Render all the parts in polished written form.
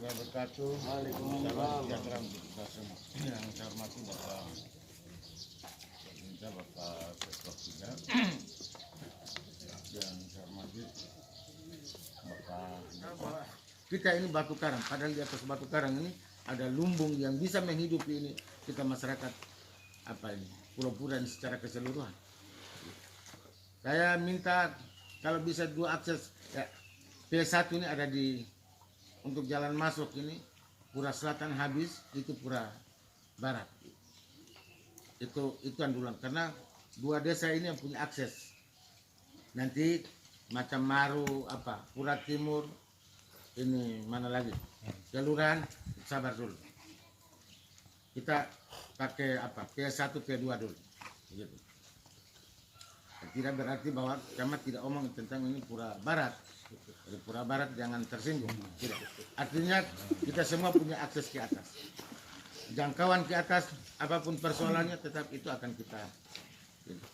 warahmatullahi wabarakatuh. Salam sejahtera untuk kita semua. Yang saya hormati Bapak Minta Bapak Ketua Tiga. Yang saya hormati Bapak. Kita ini batu karang. Padahal di atas batu karang ini ada lumbung yang bisa menghidupi ini kita masyarakat Pulau Pura ini secara keseluruhan. Saya minta kalau bisa 2 akses ya, P1 ini ada di untuk jalan masuk ini Pura Selatan habis, itu Pura Barat. Itu andulan karena 2 desa ini yang punya akses. Nanti macam Maru Pura Timur ini mana lagi? Kelurahan sabar dulu. Kita pakai P1 P2 dulu. Gitu. Tidak berarti bahwa camat tidak omong tentang ini Pura Barat. Di Pura Barat jangan tersinggung. Tidak. Artinya kita semua punya akses ke atas. Jangkauan ke atas apapun persoalannya tetap itu akan kita.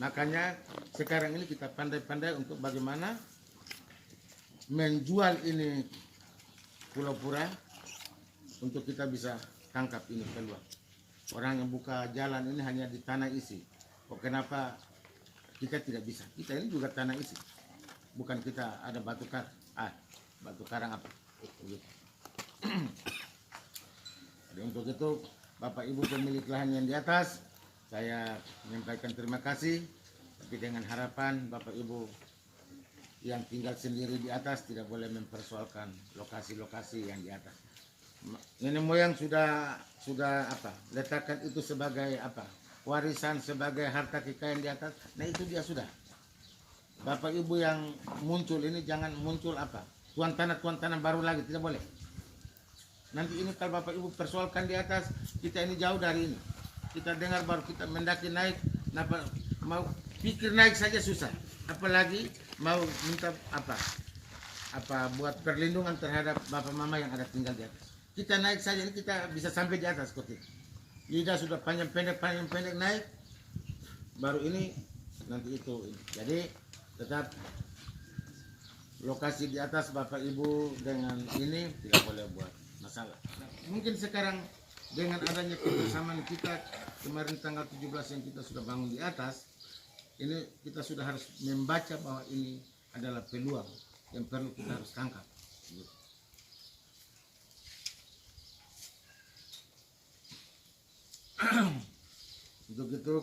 Makanya sekarang ini kita pandai-pandai untuk bagaimana menjual ini Pulau Pura untuk kita bisa tangkap ini keluar. Orang yang buka jalan ini hanya di tanah isi. Kok kenapa kita tidak bisa? Kita ini juga tanah isi. Bukan kita ada batu karang. Batu karang begitu. Jadi untuk itu Bapak Ibu pemilik lahan yang di atas, saya menyampaikan terima kasih. Tapi dengan harapan Bapak Ibu yang tinggal sendiri di atas tidak boleh mempersoalkan lokasi-lokasi yang di atas. Nenek moyang sudah letakkan itu sebagai warisan, sebagai harta kekayaan di atas. Nah itu dia sudah. Bapak Ibu yang muncul ini jangan muncul tuan tanah baru lagi, tidak boleh. Nanti ini kalau Bapak Ibu persoalkan di atas, kita ini jauh dari ini. Kita dengar baru kita mendaki naik, mau pikir naik saja susah. Apalagi mau minta buat perlindungan terhadap bapak mama yang ada tinggal di atas. Kita naik saja ini kita bisa sampai di atas kok. Lidah sudah panjang pendek naik, baru ini nanti itu. Jadi tetap lokasi di atas Bapak Ibu dengan ini tidak boleh buat masalah. Mungkin sekarang dengan adanya kebersamaan kita kemarin tanggal 17 yang kita sudah bangun di atas, ini kita sudah harus membaca bahwa ini adalah peluang yang perlu kita harus tangkap. Untuk itu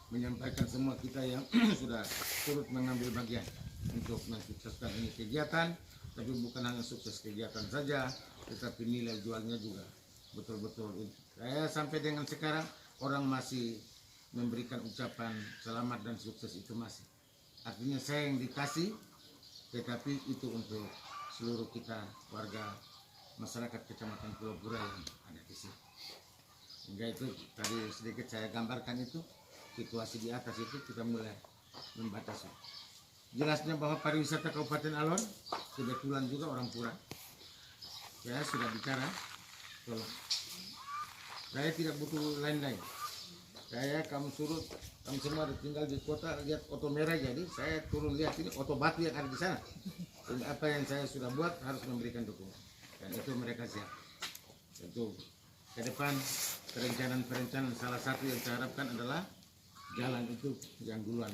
menyampaikan semua kita yang sudah turut mengambil bagian untuk mensukseskan ini kegiatan, tapi bukan hanya sukses kegiatan saja, tetapi nilai jualnya juga betul-betul. Saya sampai dengan sekarang orang masih memberikan ucapan selamat dan sukses itu masih. Artinya saya yang dikasih, tetapi itu untuk seluruh kita warga masyarakat Kecamatan Pulau Pura yang ada di sini. Hingga itu tadi sedikit saya gambarkan itu situasi di atas itu kita mulai membatasi. Jelasnya bahwa pariwisata Kabupaten Alor kebetulan juga orang Pura. Saya sudah bicara, tolong. Saya tidak butuh lain-lain. Kamu semua ada tinggal di kota lihat oto merah, jadi saya turun lihat ini oto batu yang ada di sana. Dan apa yang saya sudah buat harus memberikan dukungan. Dan itu mereka siap. Itu ke depan perencanaan salah satu yang saya harapkan adalah jalan itu yang dulu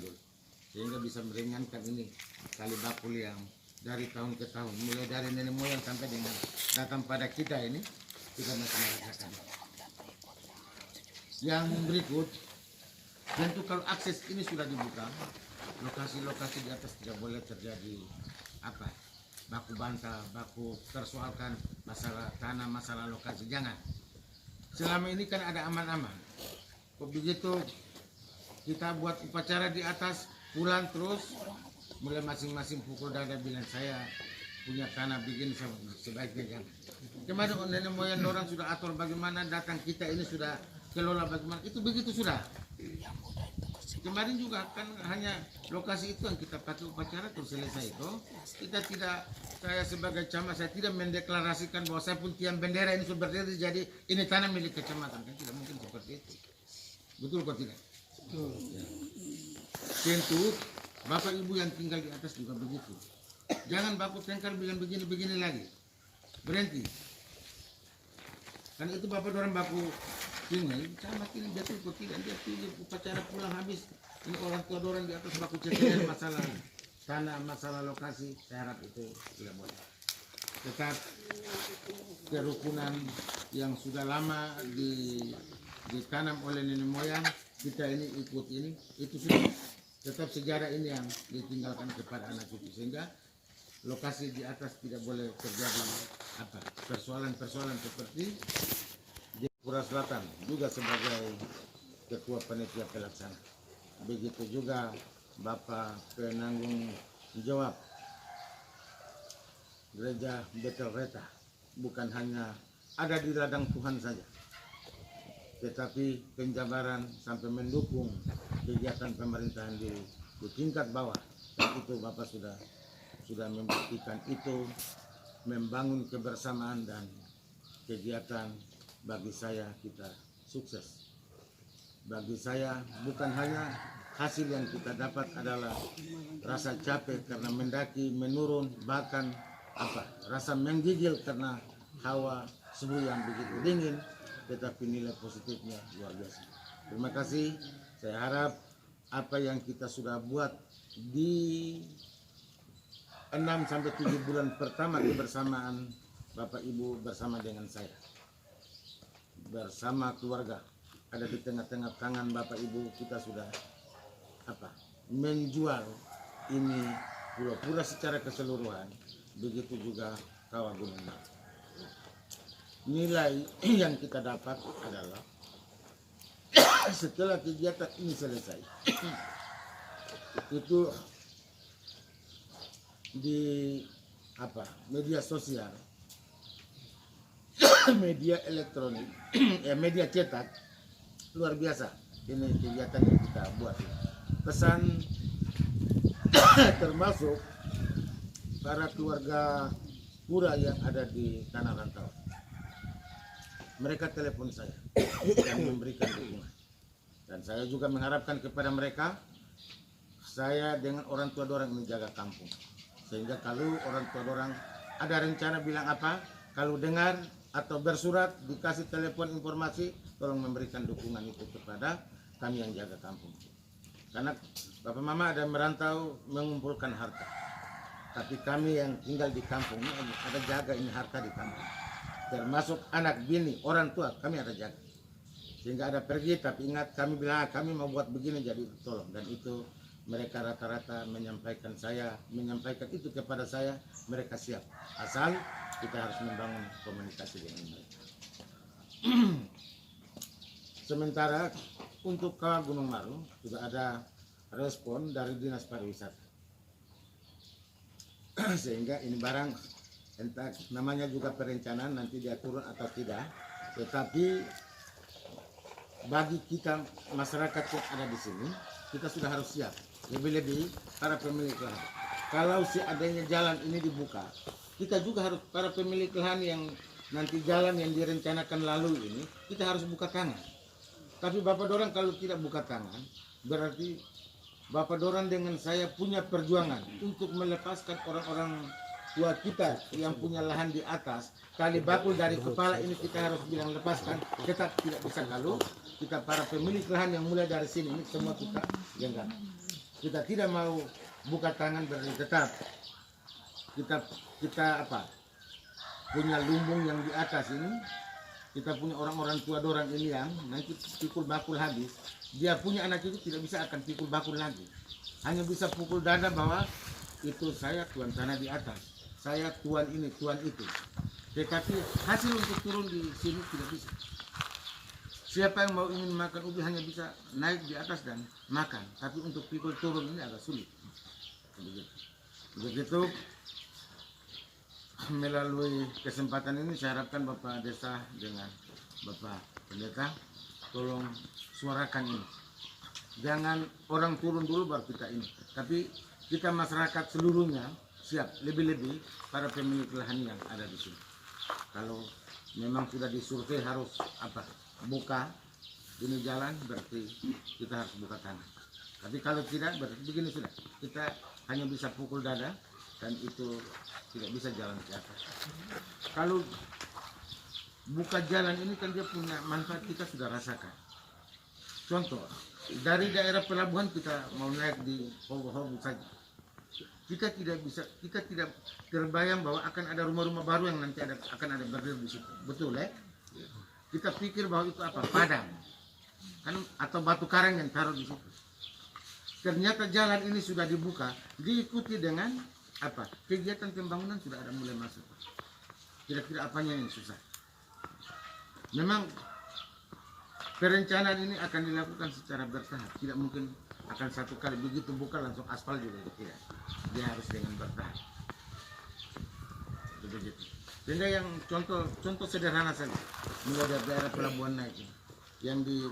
sehingga bisa meringankan ini kali bakul yang dari tahun ke tahun, mulai dari nenek moyang sampai dengan datang pada kita ini kita masih merasakan. Yang berikut, tentu kalau akses ini sudah dibuka, lokasi-lokasi di atas tidak boleh terjadi baku bantah, baku persoalkan masalah tanah, masalah lokasi, jangan. Selama ini kan ada aman-aman. Kok begitu kita buat upacara di atas, pulang terus mulai masing-masing pukul dada bilang saya punya tanah begini, sebaiknya jangan. Kemarin nenek moyang orang sudah atur bagaimana datang, kita ini sudah kelola bagaimana, itu begitu sudah. Kemarin juga kan hanya lokasi itu yang kita pakai upacara terus selesai itu. Kita tidak, saya sebagai camat saya tidak mendeklarasikan bahwa saya pun tiang bendera ini sudah berdiri jadi ini tanah milik kecamatan, kan tidak mungkin seperti itu. Betul kok tidak? Betul. Ya. Tentu Bapak Ibu yang tinggal di atas juga begitu. Jangan baku tengkar bilang begini-begini lagi. berhenti. Kan itu bapak orang baku ini sama kini betul kok tidak dia pilih upacara pulang habis. Ini orang tua orang di atas baku ceceran masalah tanah, masalah lokasi, saya harap itu tidak boleh. Tetap kerukunan yang sudah lama ditanam oleh nenek moyang kita ini ikut ini itu sudah tetap sejarah ini yang ditinggalkan kepada anak cucu sehingga lokasi di atas tidak boleh terjadi apa persoalan-persoalan seperti di Pura Selatan juga sebagai ketua panitia pelaksana. Begitu juga Bapak penanggung jawab gereja Betel Reta bukan hanya ada di ladang Tuhan saja, tetapi penjabaran sampai mendukung kegiatan pemerintahan di tingkat bawah. Dan itu Bapak sudah membuktikan itu, membangun kebersamaan dan kegiatan. Bagi saya kita sukses. Bagi saya bukan hanya hasil yang kita dapat adalah rasa capek karena mendaki menurun, bahkan rasa menggigil karena hawa suhu yang begitu dingin, tetapi nilai positifnya luar biasa. Terima kasih. Saya harap apa yang kita sudah buat di 6 sampai 7 bulan pertama kebersamaan Bapak Ibu bersama dengan saya, bersama keluarga, ada di tengah-tengah tangan Bapak Ibu, kita sudah menjual ini pura-pura secara keseluruhan, begitu juga Kawah Gunung Marapi. Nilai yang kita dapat adalah setelah kegiatan ini selesai itu di media sosial, media elektronik, media cetak luar biasa ini kegiatan yang kita buat. Pesan termasuk para keluarga pura yang ada di Tanah Rantau. Mereka telepon saya dan memberikan dukungan. Dan saya juga mengharapkan kepada mereka, saya dengan orang tua dorang ini jaga kampung. Sehingga kalau orang tua dorang ada rencana bilang kalau dengar atau bersurat, dikasih telepon informasi, tolong memberikan dukungan itu kepada kami yang jaga kampung. Karena Bapak Mama ada merantau mengumpulkan harta. Tapi kami yang tinggal di kampung ini ada jaga ini harta di kampung. Termasuk anak bini, orang tua kami ada jaga. Sehingga ada pergi tapi ingat kami bilang kami mau buat begini jadi tolong. Dan itu mereka rata-rata menyampaikan itu kepada saya, mereka siap. Asal kita harus membangun komunikasi dengan mereka. Sementara untuk Kawah Gunung Maru juga ada respon dari Dinas Pariwisata. Sehingga ini barang entah namanya juga perencanaan nanti dia turun atau tidak, tetapi bagi kita masyarakat yang ada di sini kita sudah harus siap, lebih-lebih para pemilik lahan. Kalau seadanya jalan ini dibuka, kita juga harus para pemilik lahan yang nanti jalan yang direncanakan lalu ini kita harus buka tangan. Tapi Bapak Dorang kalau tidak buka tangan, berarti Bapak Dorang dengan saya punya perjuangan untuk melepaskan orang-orang tua kita yang punya lahan di atas. Kali bakul dari kepala ini kita harus bilang lepaskan, tetap tidak bisa kalau kita para pemilik lahan yang mulai dari sini ini semua kita genggam. Kita tidak mau buka tangan, berarti tetap kita punya lumbung yang di atas ini. Kita punya orang-orang tua dorang ini yang nanti pikul bakul habis, dia punya anak itu tidak bisa akan pikul bakul lagi. Hanya bisa pukul dada bahwa itu saya tuan tanah di atas, saya tuan ini, tuan itu. Tetapi hasil untuk turun di sini tidak bisa. Siapa yang mau ingin makan ubi hanya bisa naik di atas dan makan. Tapi untuk pikul turun ini agak sulit. Begitu. Melalui kesempatan ini saya harapkan Bapak Desa dengan Bapak Pendeta tolong suarakan ini. Jangan orang turun dulu baru kita ini. Tapi kita masyarakat seluruhnya siap, lebih-lebih para pemilik lahan yang ada di sini. Kalau memang sudah disurvei harus buka ini jalan, berarti kita harus buka tangan. Tapi kalau tidak, berarti begini sudah. Kita hanya bisa pukul dada, dan itu tidak bisa jalan ke atas. Kalau buka jalan ini kan dia punya manfaat, kita sudah rasakan. Contoh, dari daerah pelabuhan kita mau naik di Hobo-Hobo saja, kita tidak terbayang bahwa akan ada rumah-rumah baru yang nanti akan ada berdiri di situ, betul ya? Kita pikir bahwa itu apa, padang kan, atau batu karang yang taruh di situ. Ternyata jalan ini sudah dibuka, diikuti dengan apa, kegiatan pembangunan sudah ada mulai masuk. Kira-kira apanya yang susah? Memang perencanaan ini akan dilakukan secara bertahap, tidak mungkin akan satu kali begitu buka langsung aspal juga, tidak. Dia harus dengan bertahap. Begitu. Sehingga yang contoh sederhana saja, mulai dari daerah pelabuhan naik, yang di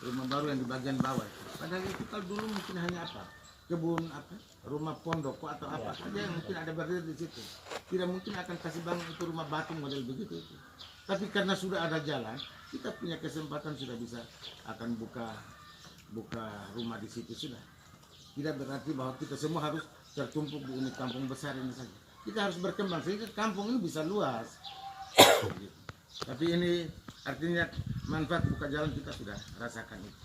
rumah baru yang di bagian bawah. Padahal itu kalau dulu mungkin hanya apa, kebun apa, rumah pondok atau apa saja yang mungkin ada berdiri di situ. Tidak mungkin akan kasih bangun itu rumah batu model begitu itu. Tapi karena sudah ada jalan, kita punya kesempatan sudah bisa akan buka rumah di situ sudah. Tidak berarti bahwa kita semua harus tertumpuk di ini kampung besar ini saja. Kita harus berkembang sehingga kampung ini bisa luas. Tapi ini artinya manfaat buka jalan kita sudah rasakan itu.